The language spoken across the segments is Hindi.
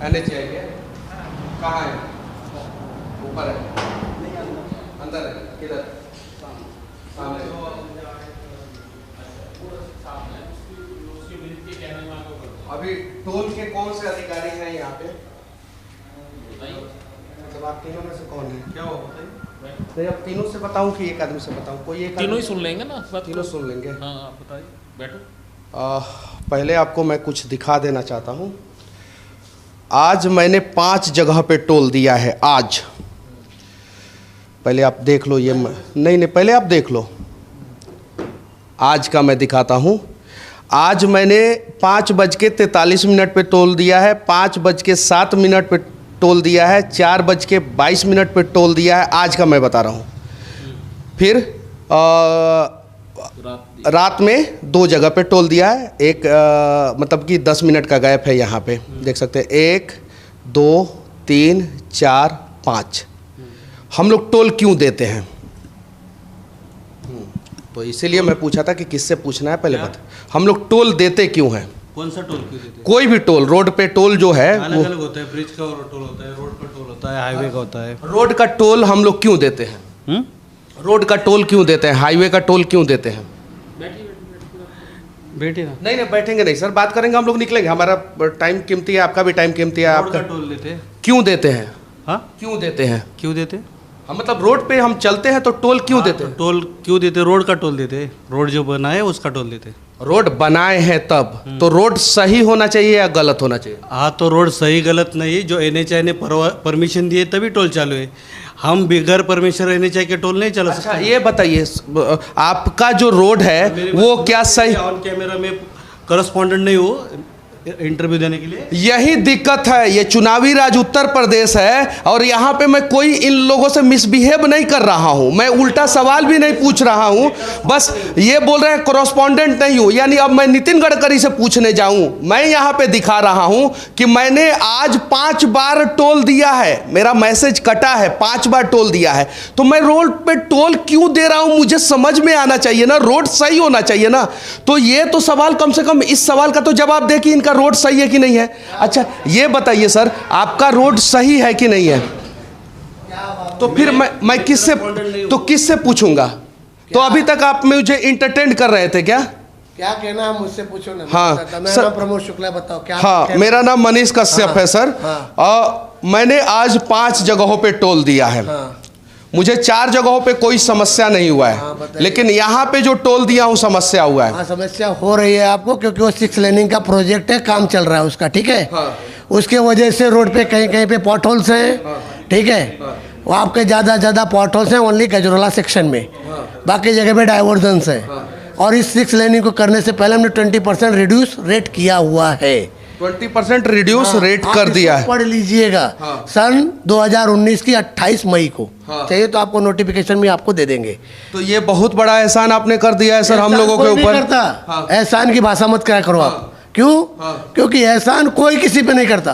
NH है क्या? कहाँ है? ऊपर है? अंदर है? किधर? सामने। अभी टोल के कौन से अधिकारी हैं यहाँ पे? मतलब आप तीनों में से कौन है? क्या हो बताइए? नहीं, अब तीनों से बताऊं कि एक आदमी से बताऊं? कोई एक तीनों ही सुन लेंगे ना, तीनों सुन लेंगे। हाँ आप बताइए, बैठो। पहले आपको मैं कुछ दिखा देना चाहता हूं। आज मैंने 5 जगह पे टोल दिया है आज। पहले आप देख लो ये नहीं पहले आप देख लो। आज का मैं दिखाता हूं। आज मैंने 5:43 पे टोल दिया है, 5:07 पे टोल दिया है, 4:22 पे टोल दिया है। आज का मैं बता रहा हूँ। फिर रात में 2 जगह पे टोल दिया है। एक मतलब कि 10 मिनट का गैप है यहाँ पे, देख सकते हैं। 1 2 3 4 5। हम लोग टोल क्यों देते हैं? तो इसीलिए मैं पूछा था कि किससे पूछना है पहले बता। हम लोग टोल देते क्यों हैं? कौन सा टोल क्यों देते हैं? कोई भी टोल, रोड पे टोल जो है अलग अलग होता है। ब्रिज का टोल होता है, रोड का टोल होता है, हाईवे का होता है। रोड का टोल हम लोग क्यों देते हैं? रोड का टोल क्यों देते हैं? हाईवे का टोल क्यों देते हैं? बैठिए ना। नहीं बैठेंगे नहीं सर, बात करेंगे, हम लोग निकलेंगे। हमारा टाइम कीमती है, आपका भी टाइम कीमती है। रोड आपका का टोल देते हैं। क्यों देते हैं? हाँ क्यों देते हैं? क्यों देते हैं? हम मतलब रोड पे हम चलते हैं तो टोल क्यों देते हैं? टोल क्यों देते हैं? रोड का टोल देते हैं। रोड जो बना है उसका टोल देते हैं। रोड बनाए हैं तब तो रोड सही होना चाहिए या गलत होना चाहिए? हाँ तो रोड सही गलत नहीं, जो NHI ने परमिशन दिए तभी टोल चालू है। हम बगैर परमिशन NHI के टोल नहीं चला सकते। अच्छा ये बताइए, आपका जो रोड है वो क्या सही? ऑन कैमरा में करस्पॉन्डेंट नहीं हो इंटरव्यू देने के लिए। यही दिक्कत है। ये चुनावी राज्य उत्तर प्रदेश है और यहाँ पे मैं कोई इन लोगों से मिसबिहेव नहीं कर रहा हूँ। मैं उल्टा सवाल भी नहीं पूछ रहा हूँ। बस ये बोल रहे हैं कॉरेस्पॉन्डेंट नहीं हूँ, यानी अब मैं नितिन गडकरी से पूछने जाऊँ। मैं यहाँ पे दिखा रहा हूँ कि मैंने आज 5 बार टोल दिया है। मेरा मैसेज कटा है, 5 बार टोल दिया है। तो मैं रोड पे टोल क्यों दे रहा हूँ मुझे समझ में आना चाहिए ना। रोड सही होना चाहिए ना। तो ये तो सवाल, कम से कम इस सवाल का तो जवाब दे कि इनका रोड सही है कि नहीं है। अच्छा ये बताइए सर, आपका रोड सही है कि नहीं है? तो फिर मैं किससे पूछूंगा? तो अभी तक आप मुझे इंटरटेन कर रहे थे क्या? क्या कहना है मुझसे पूछो ना। हाँ मेरा नाम प्रमोद शुक्ला, बताओ क्या? हाँ मेरा नाम मनीष कश्यप है सर। मैंने आज 5 जगहों पे टोल दिया है। मुझे 4 जगहों पे कोई समस्या नहीं हुआ है, लेकिन यहाँ पे जो टोल दिया हूँ समस्या हुआ है। समस्या हो रही है आपको क्योंकि वो 6 लेनिंग का प्रोजेक्ट है, काम चल रहा है उसका, ठीक है। उसके वजह से रोड पे कहीं कहीं पे पॉट होल्स हैं, ठीक है। वो आपके ज़्यादा पॉट होल्स हैं ओनली गजरोला सेक्शन में, बाकी जगह पे डाइवर्जेंस है। और इस 6 लेनिंग को करने से पहले हमने 20% रिड्यूस रेट किया हुआ है। 20% रिड्यूस रेट कर दिया है। पढ़ लीजिएगा। सन 2019 की 28 मई को चाहिए तो आपको नोटिफिकेशन भी आपको दे देंगे। तो ये बहुत बड़ा एहसान आपने कर दिया है सर हम लोगों के ऊपर। एहसान की भाषा मत क्या करो आप। क्यों? क्योंकि एहसान कोई किसी पे नहीं करता,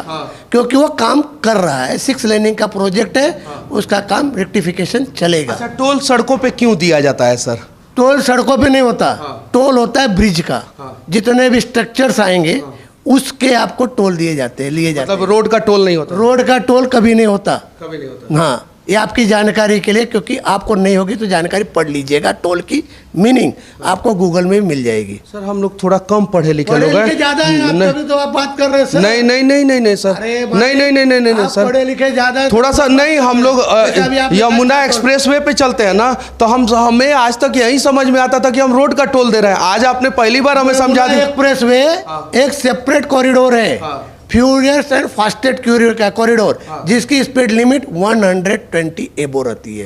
क्योंकि वो काम कर रहा है। 6 लेनिंग का प्रोजेक्ट है, उसका काम रेक्टिफिकेशन चलेगा। अच्छा टोल सड़कों पे क्यों दिया जाता है सर? टोल सड़कों पे नहीं होता, टोल होता है ब्रिज का। जितने भी स्ट्रक्चर्स आएंगे उसके आपको टोल दिए जाते हैं, लिए जाते हैं। मतलब रोड का टोल नहीं होता? रोड का टोल कभी नहीं होता। कभी नहीं होता। हाँ ये आपकी जानकारी के लिए, क्योंकि आपको नहीं होगी तो जानकारी पढ़ लीजिएगा। टोल की मीनिंग आपको गूगल में भी मिल जाएगी। सर हम लोग थोड़ा कम पढ़े लिखे लोग हैं। ज्यादा है आप, तभी तो आप बात कर रहे हैं सर। नहीं सर, नहीं सर, पढ़े लिखे ज्यादा है। थोड़ा सा नहीं। हम लोग यमुना एक्सप्रेसवे पे चलते हैं ना, तो हमें आज तक यही समझ में आता था कि हम रोड का टोल दे रहे हैं। आज आपने पहली बार हमें समझा दिया। एक्सप्रेसवे एक सेपरेट कॉरिडोर है, फ्यूरियस एंड फास्टेस्ट कॉरिडोर, जिसकी स्पीड लिमिट 120 एबो रहती है,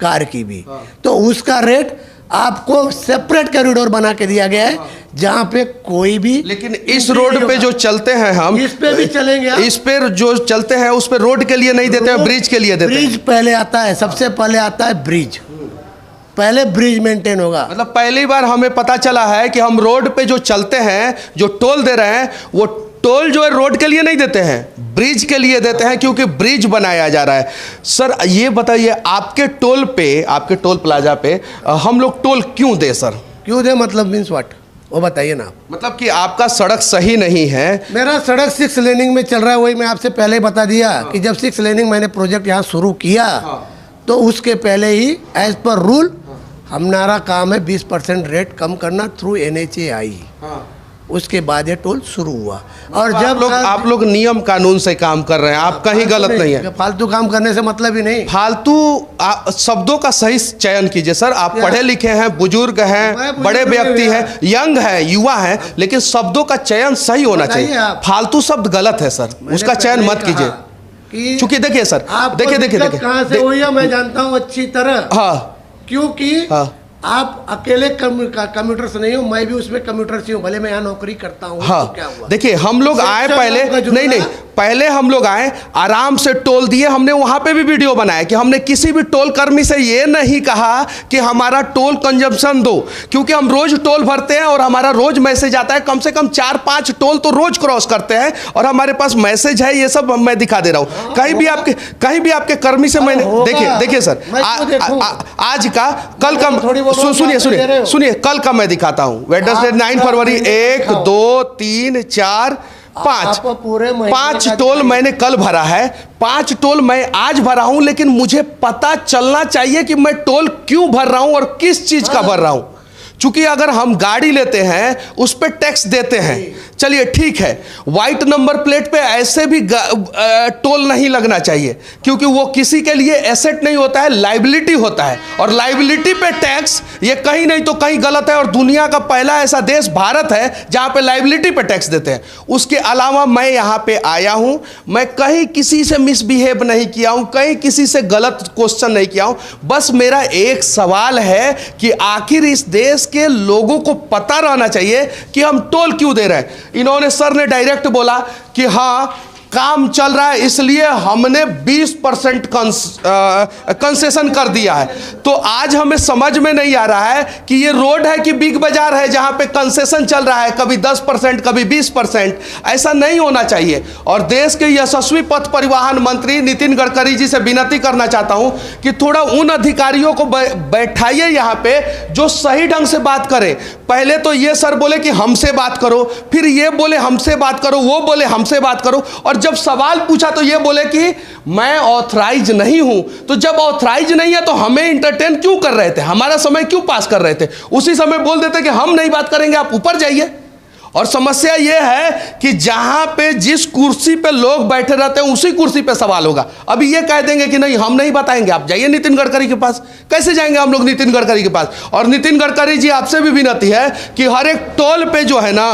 कार की भी। तो उसका रेट आपको सेपरेट कॉरिडोर बना के दिया गया है, जहाँ पे कोई भी। लेकिन इस रोड पे जो चलते हैं हम, इस पे भी चलेंगे। इस पे जो चलते हैं उस पे रोड के लिए नहीं देते हैं, ब्रिज के लिए देते हैं। ब्रिज पहले आता है, सबसे पहले आता है ब्रिज। पहले ब्रिज मेंटेन होगा। मतलब पहली बार हमें पता चला है कि हम रोड पे जो चलते हैं, जो टोल दे रहे हैं, वो टोल जो है रोड के लिए नहीं देते हैं, ब्रिज के लिए देते हैं, क्योंकि ब्रिज बनाया जा रहा है। सर ये बताइए, आपके टोल पे, आपके टोल प्लाजा पे हम लोग टोल क्यों दे सर? क्यों दे मतलब मीन्स व्हाट? वो बताइए ना आप। मतलब कि आपका सड़क सही नहीं है। मेरा सड़क 6 लेनिंग में चल रहा है, वही मैं आपसे पहले ही बता दिया कि जब 6 लेनिंग मैंने प्रोजेक्ट यहाँ शुरू किया तो उसके पहले ही एज पर रूल हमारा काम है 20% रेट कम करना थ्रू NHAI। उसके बाद ये टोल शुरू हुआ। और जब आप लोग नियम कानून से काम कर रहे हैं, आप कहीं गलत नहीं है। फालतू काम करने से मतलब ही नहीं। फालतू शब्दों का सही चयन कीजिए सर। आप पढ़े लिखे हैं, बुजुर्ग हैं, बड़े व्यक्ति हैं, यंग हैं, युवा हैं, लेकिन शब्दों का चयन सही होना चाहिए। फालतू शब्द गलत है सर, उसका चयन मत कीजिए। क्योंकि देखिए सर, देखिए कहाँ से हुई है मैं जानता हूँ अच्छी तरह। हाँ, क्योंकि आप अकेले कम्यूटर से नहीं हो, मैं भी उसमें कम्यूटर से हूँ, भले मैं यहाँ नौकरी करता हूँ। हाँ, तो क्या हुआ? देखिए हम लोग आए पहले, नहीं पहले हम लोग आए, आराम से टोल दिए। हमने वहां पे भी वीडियो बनाया कि हमने किसी भी टोल कर्मी से ये नहीं कहा कि हमारा टोल कंजम्पशन दो, क्योंकि हम रोज टोल भरते हैं और हमारा रोज मैसेज आता है। कम से कम 4-5 टोल तो रोज क्रॉस करते हैं और हमारे पास मैसेज है। ये सब मैं दिखा दे रहा हूँ। कहीं भी आपके कर्मी से मैंने देखिए सर, आज का कल का सुनिए कल का मैं दिखाता हूँ। वेडनेसडे 9 फरवरी 1 2 3 4 5 टोल मैंने कल भरा है, 5 टोल मैं आज भरा हूं। लेकिन मुझे पता चलना चाहिए कि मैं टोल क्यों भर रहा हूं और किस चीज का भर रहा हूं। चूंकि अगर हम गाड़ी लेते हैं उस पर टैक्स देते हैं, चलिए ठीक है, व्हाइट नंबर प्लेट पे ऐसे भी टोल नहीं लगना चाहिए, क्योंकि वो किसी के लिए एसेट नहीं होता है, लाइबिलिटी होता है। और लाइबिलिटी पे टैक्स ये कहीं नहीं तो कहीं गलत है। और दुनिया का पहला ऐसा देश भारत है जहां पे लाइबिलिटी पे टैक्स देते हैं। उसके अलावा मैं यहां पे आया हूं, मैं कहीं किसी से मिसबिहेव नहीं किया हूं, कहीं किसी से गलत क्वेश्चन नहीं किया हूं। बस मेरा एक सवाल है कि आखिर इस देश के लोगों को पता रहना चाहिए कि हम टोल क्यों दे रहे हैं। इन्होंने सर ने डायरेक्ट बोला कि हाँ काम चल रहा है इसलिए हमने 20% कंसेशन कर दिया है। तो आज हमें समझ में नहीं आ रहा है कि ये रोड है कि बिग बाजार है जहां पे कंसेशन चल रहा है, कभी 10% कभी 20%। ऐसा नहीं होना चाहिए। और देश के यशस्वी पथ परिवहन मंत्री नितिन गडकरी जी से विनती करना चाहता हूं कि थोड़ा उन अधिकारियों को बैठाइए यहां पे जो सही ढंग से बात करें। पहले तो ये सर बोले कि हमसे बात करो, फिर ये बोले हमसे बात करो, वो बोले हमसे बात करो, और जब सवाल पूछा तो ये बोले कि मैं ऑथराइज नहीं हूं। तो जब ऑथराइज नहीं है तो हमें इंटरटेन क्यों कर रहे थे, हमारा समय क्यों पास कर रहे थे? उसी समय बोल देते कि हम नहीं बात करेंगे, आप ऊपर जाइए। और समस्या यह है कि जहां पे जिस कुर्सी पे लोग बैठे रहते हैं उसी कुर्सी पे सवाल होगा। अभी ये कह देंगे कि नहीं हम नहीं बताएंगे, आप जाइए नितिन गडकरी के पास। कैसे जाएंगे हम लोग नितिन गडकरी के पास? और नितिन गडकरी जी आपसे भी विनती है कि हर एक टोल पे जो है ना,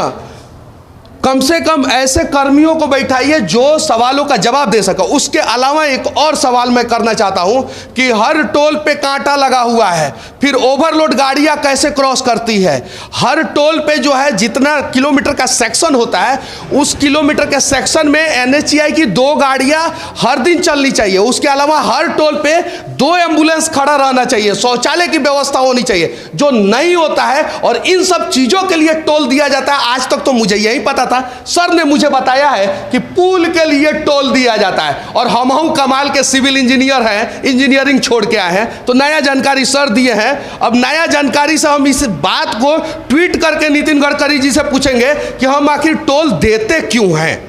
कम से कम ऐसे कर्मियों को बैठाइए जो सवालों का जवाब दे सके। उसके अलावा एक और सवाल मैं करना चाहता हूं कि हर टोल पे कांटा लगा हुआ है, फिर ओवरलोड गाड़ियां कैसे क्रॉस करती है। हर टोल पे जो है जितना किलोमीटर का सेक्शन होता है, उस किलोमीटर के सेक्शन में NHAI की 2 गाड़ियां हर दिन चलनी चाहिए। उसके अलावा हर टोल पे 2 एम्बुलेंस खड़ा रहना चाहिए, शौचालय की व्यवस्था होनी चाहिए, जो नहीं होता है। और इन सब चीजों के लिए टोल दिया जाता है। आज तक तो मुझे यही पता था, सर ने मुझे बताया है कि पुल के लिए टोल दिया जाता है। और हम कमाल के सिविल इंजीनियर हैं, इंजीनियरिंग छोड़ के आए हैं, तो नया जानकारी सर दिए हैं। अब नया जानकारी से हम इस बात को ट्वीट करके नितिन गडकरी जी से पूछेंगे कि हम आखिर टोल देते क्यों हैं।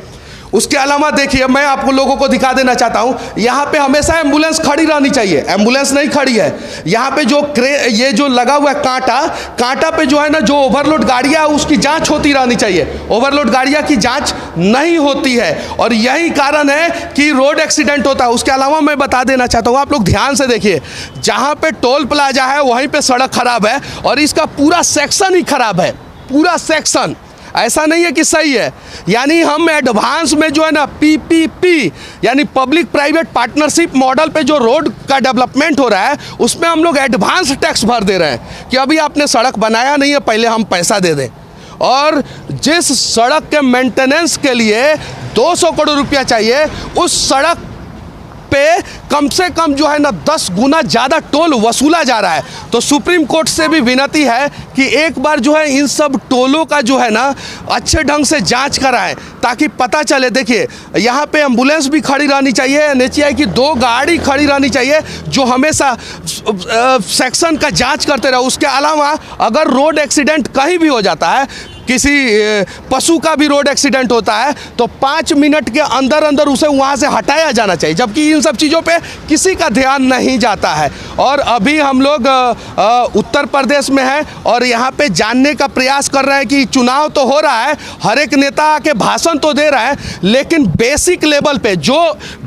उसके अलावा देखिए, मैं आपको लोगों को दिखा देना चाहता हूं, यहां पे हमेशा एम्बुलेंस खड़ी रहनी चाहिए। एम्बुलेंस नहीं खड़ी है यहां पे। जो ये जो लगा हुआ है कांटा पे जो है ना, जो ओवरलोड गाड़ियां उसकी जांच होती रहनी चाहिए। ओवरलोड गाड़ियां की जांच नहीं होती है और यही कारण है कि रोड एक्सीडेंट होता है। उसके अलावा मैं बता देना चाहता हूं, आप लोग ध्यान से देखिए, जहां पे टोल प्लाजा है वहीं पे सड़क खराब है और इसका पूरा सेक्शन ही खराब है, पूरा सेक्शन। ऐसा नहीं है कि सही है। यानी हम एडवांस में जो है ना PPP यानी पब्लिक प्राइवेट पार्टनरशिप मॉडल पे जो रोड का डेवलपमेंट हो रहा है, उसमें हम लोग एडवांस टैक्स भर दे रहे हैं कि अभी आपने सड़क बनाया नहीं है, पहले हम पैसा दे दें। और जिस सड़क के मेंटेनेंस के लिए 200 करोड़ रुपया चाहिए, उस सड़क पे कम से कम जो है ना 10 गुना ज़्यादा टोल वसूला जा रहा है। तो सुप्रीम कोर्ट से भी विनती है कि एक बार जो है इन सब टोलों का जो है ना अच्छे ढंग से जांच कराएं, ताकि पता चले। देखिए यहाँ पे एम्बुलेंस भी खड़ी रहनी चाहिए, एनएचएआई की 2 गाड़ी खड़ी रहनी चाहिए जो हमेशा सेक्शन का जांच करते रहे। उसके अलावा अगर रोड एक्सीडेंट कहीं भी हो जाता है, किसी पशु का भी रोड एक्सीडेंट होता है, तो 5 मिनट के अंदर अंदर उसे वहाँ से हटाया जाना चाहिए, जबकि इन सब चीज़ों पे किसी का ध्यान नहीं जाता है। और अभी हम लोग उत्तर प्रदेश में हैं और यहाँ पे जानने का प्रयास कर रहे हैं कि चुनाव तो हो रहा है, हर एक नेता आके भाषण तो दे रहा है, लेकिन बेसिक लेवल पे जो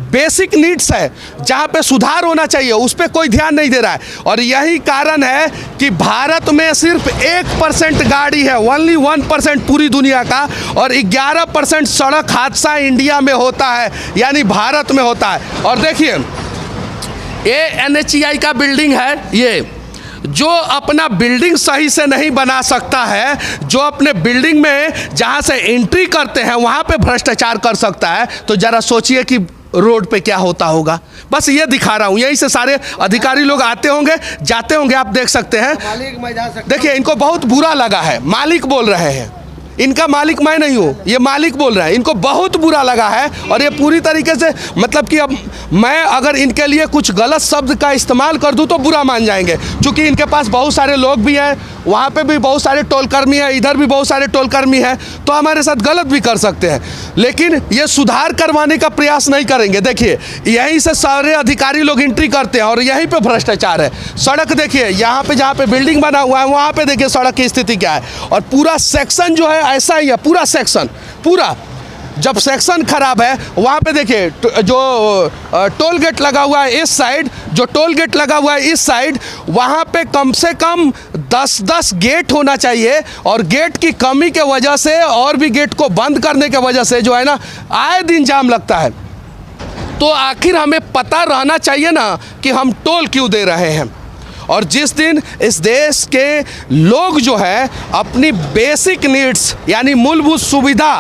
बेसिक नीड्स है, जहाँ पे सुधार होना चाहिए, उस पर कोई ध्यान नहीं दे रहा है। और यही कारण है कि भारत में सिर्फ 1% गाड़ी है, ओनली 1% पूरी दुनिया का, और 11% सड़क हादसा इंडिया में होता है, यानी भारत में होता है। और देखिए ये एनएचएआई का बिल्डिंग है, ये जो अपना बिल्डिंग सही से नहीं बना सकता है, जो अपने बिल्डिंग में जहाँ से एंट्री करते हैं वहाँ पे भ्रष्टाचार कर सकता है, तो ज़रा सोचिए कि रोड पे क्या होता होगा। बस ये दिखा रहा हूँ, यहीं से सारे अधिकारी लोग आते होंगे जाते होंगे, आप देख सकते हैं। मालिक मैं जा सकता देखिए इनको बहुत बुरा लगा है, मालिक बोल रहे हैं, इनका मालिक मैं नहीं हूँ, ये मालिक बोल रहे हैं, इनको बहुत बुरा लगा है। और ये पूरी तरीके से मतलब कि अब मैं अगर इनके लिए कुछ गलत शब्द का इस्तेमाल कर दूँ तो बुरा मान जाएंगे, क्योंकि इनके पास बहुत सारे लोग भी हैं, वहाँ पे भी बहुत सारे टोलकर्मी हैं, इधर भी बहुत सारे टोलकर्मी हैं, तो हमारे साथ गलत भी कर सकते हैं, लेकिन ये सुधार करवाने का प्रयास नहीं करेंगे। देखिए यहीं से सारे अधिकारी लोग एंट्री करते हैं और यहीं पे भ्रष्टाचार है। सड़क देखिए यहाँ पे जहाँ पे बिल्डिंग बना हुआ है वहाँ पे देखिए सड़क की स्थिति क्या है, और पूरा सेक्शन जो है ऐसा ही है, पूरा सेक्शन पूरा। जब सेक्शन खराब है वहाँ पे देखिए जो टोल गेट लगा हुआ है इस साइड, जो टोल गेट लगा हुआ है इस साइड, वहाँ पे कम से कम 10-10 गेट होना चाहिए, और गेट की कमी के वजह से और भी गेट को बंद करने के वजह से जो है ना आए दिन जाम लगता है। तो आखिर हमें पता रहना चाहिए ना कि हम टोल क्यों दे रहे हैं। और जिस दिन इस देश के लोग जो है अपनी बेसिक नीड्स यानी मूलभूत सुविधा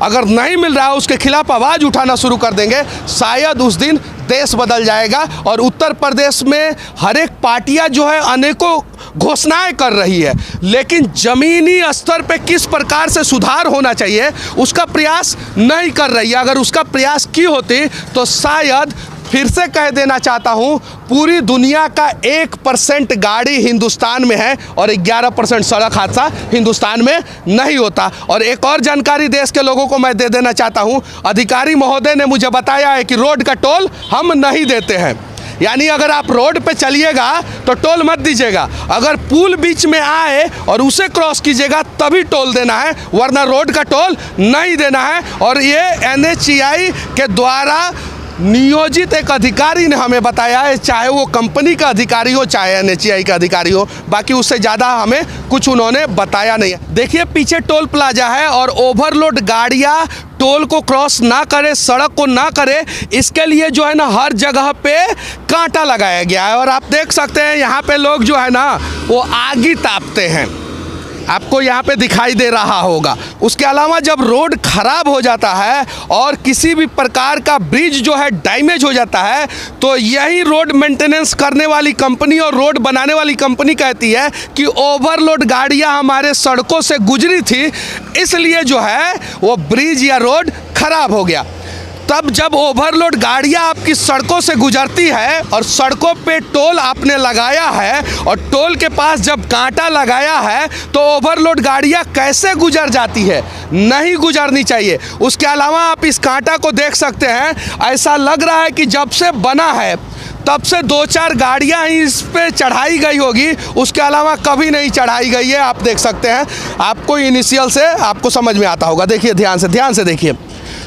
अगर नहीं मिल रहा है उसके खिलाफ आवाज़ उठाना शुरू कर देंगे, शायद उस दिन देश बदल जाएगा। और उत्तर प्रदेश में हर एक पार्टियां जो है अनेकों घोषणाएं कर रही है, लेकिन ज़मीनी स्तर पे किस प्रकार से सुधार होना चाहिए उसका प्रयास नहीं कर रही है। अगर उसका प्रयास की होती तो शायद, फिर से कह देना चाहता हूँ, पूरी दुनिया का 1% गाड़ी हिंदुस्तान में है और 11% सड़क हादसा हिंदुस्तान में नहीं होता। और एक और जानकारी देश के लोगों को मैं दे देना चाहता हूँ, अधिकारी महोदय ने मुझे बताया है कि रोड का टोल हम नहीं देते हैं, यानी अगर आप रोड पे चलिएगा तो टोल मत दीजिएगा, अगर पुल बीच में आए और उसे क्रॉस कीजिएगा तभी टोल देना है, वरना रोड का टोल नहीं देना है। और ये एनएचएआई के द्वारा नियोजित एक अधिकारी ने हमें बताया है, चाहे वो कंपनी का अधिकारी हो चाहे एनएचएआई का अधिकारी हो, बाकी उससे ज़्यादा हमें कुछ उन्होंने बताया नहीं है। देखिए पीछे टोल प्लाजा है और ओवरलोड गाड़ियाँ टोल को क्रॉस ना करे, सड़क को ना करे, इसके लिए जो है ना हर जगह पे कांटा लगाया गया है। और आप देख सकते हैं यहाँ पे लोग जो है ना वो आगी तापते हैं, आपको यहाँ पे दिखाई दे रहा होगा। उसके अलावा जब रोड खराब हो जाता है और किसी भी प्रकार का ब्रिज जो है डैमेज हो जाता है, तो यही रोड मेंटेनेंस करने वाली कंपनी और रोड बनाने वाली कंपनी कहती है कि ओवरलोड गाड़ियाँ हमारे सड़कों से गुजरी थी, इसलिए जो है वो ब्रिज या रोड खराब हो गया। तब जब ओवरलोड गाड़ियां आपकी सड़कों से गुजरती है और सड़कों पे टोल आपने लगाया है और टोल के पास जब कांटा लगाया है तो ओवरलोड गाड़ियां कैसे गुजर जाती है, नहीं गुजरनी चाहिए। उसके अलावा आप इस कांटा को देख सकते हैं, ऐसा लग रहा है कि जब से बना है तब से 2-4 गाड़ियां ही इस पे चढ़ाई गई होगी, उसके अलावा कभी नहीं चढ़ाई गई है। आप देख सकते हैं, आपको इनिशियल से आपको समझ में आता होगा। देखिए ध्यान से देखिए,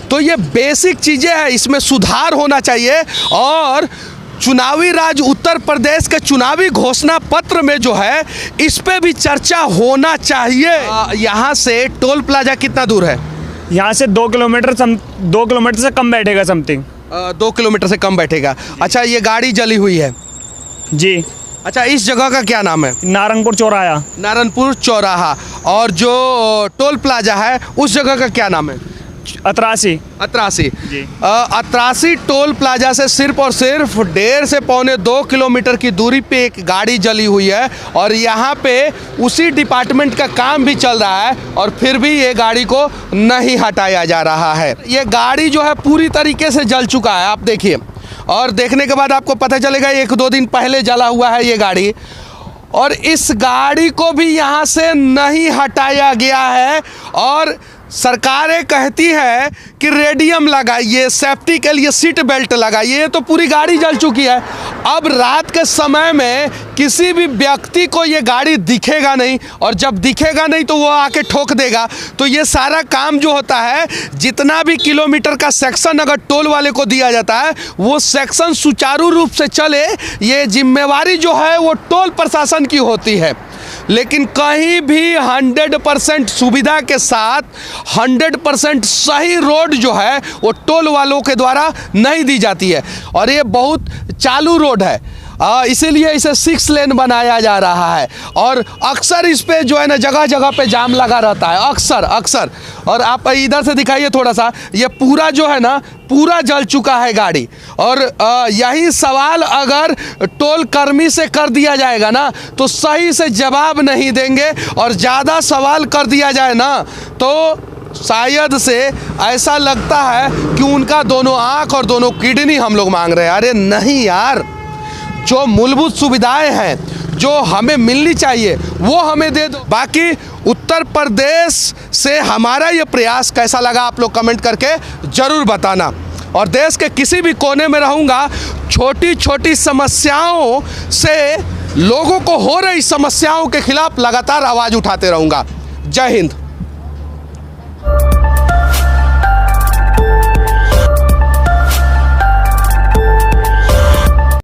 तो ये बेसिक चीज़ें हैं, इसमें सुधार होना चाहिए। और चुनावी राज उत्तर प्रदेश के चुनावी घोषणा पत्र में जो है इस पे भी चर्चा होना चाहिए। यहाँ से टोल प्लाजा कितना दूर है? यहाँ से 2 किलोमीटर से कम बैठेगा समथिंग। 2 किलोमीटर से कम बैठेगा। अच्छा, ये गाड़ी जली हुई है जी। अच्छा, इस जगह का क्या नाम है? नारंगपुर चौराहा। नारायणपुर चौराहा। और जो टोल प्लाजा है उस जगह का क्या नाम है? 83। 83 जी। 83 टोल प्लाजा से सिर्फ और सिर्फ 1.5 से पौने 2 किलोमीटर की दूरी पे एक गाड़ी जली हुई है और यहाँ पे उसी डिपार्टमेंट का काम भी चल रहा है और फिर भी ये गाड़ी को नहीं हटाया जा रहा है। ये गाड़ी जो है पूरी तरीके से जल चुका है, आप देखिए, और देखने के बाद आपको पता चलेगा 1-2 दिन पहले जला हुआ है ये गाड़ी, और इस गाड़ी को भी यहाँ से नहीं हटाया गया है। और सरकारें कहती है कि रेडियम लगाइए, सेफ्टी के लिए सीट बेल्ट लगाइए, ये तो पूरी गाड़ी जल चुकी है। अब रात के समय में किसी भी व्यक्ति को ये गाड़ी दिखेगा नहीं, और जब दिखेगा नहीं तो वो आके ठोक देगा। तो ये सारा काम जो होता है, जितना भी किलोमीटर का सेक्शन अगर टोल वाले को दिया जाता है, वो सेक्शन सुचारू रूप से चले, ये जिम्मेवारी जो है वो टोल प्रशासन की होती है। लेकिन कहीं भी 100% सुविधा के साथ 100% सही रोड जो है वो टोल वालों के द्वारा नहीं दी जाती है, और ये बहुत चालू रोड है, इसीलिए इसे 6 लेन बनाया जा रहा है। और अक्सर इस पे जो है ना जगह जगह पे जाम लगा रहता है, अक्सर। और आप इधर से दिखाइए थोड़ा सा, ये पूरा जो है ना पूरा जल चुका है गाड़ी। और यही सवाल अगर टोल कर्मी से कर दिया जाएगा ना तो सही से जवाब नहीं देंगे, और ज़्यादा सवाल कर दिया जाए ना तो शायद से ऐसा लगता है कि उनका दोनों आँख और दोनों किडनी हम लोग मांग रहे हैं। अरे नहीं यार, जो मूलभूत सुविधाएं हैं जो हमें मिलनी चाहिए वो हमें दे दो। बाकी उत्तर प्रदेश से हमारा ये प्रयास कैसा लगा आप लोग कमेंट करके ज़रूर बताना। और देश के किसी भी कोने में रहूँगा, छोटी छोटी समस्याओं से लोगों को हो रही समस्याओं के खिलाफ लगातार आवाज़ उठाते रहूँगा। जय हिंद।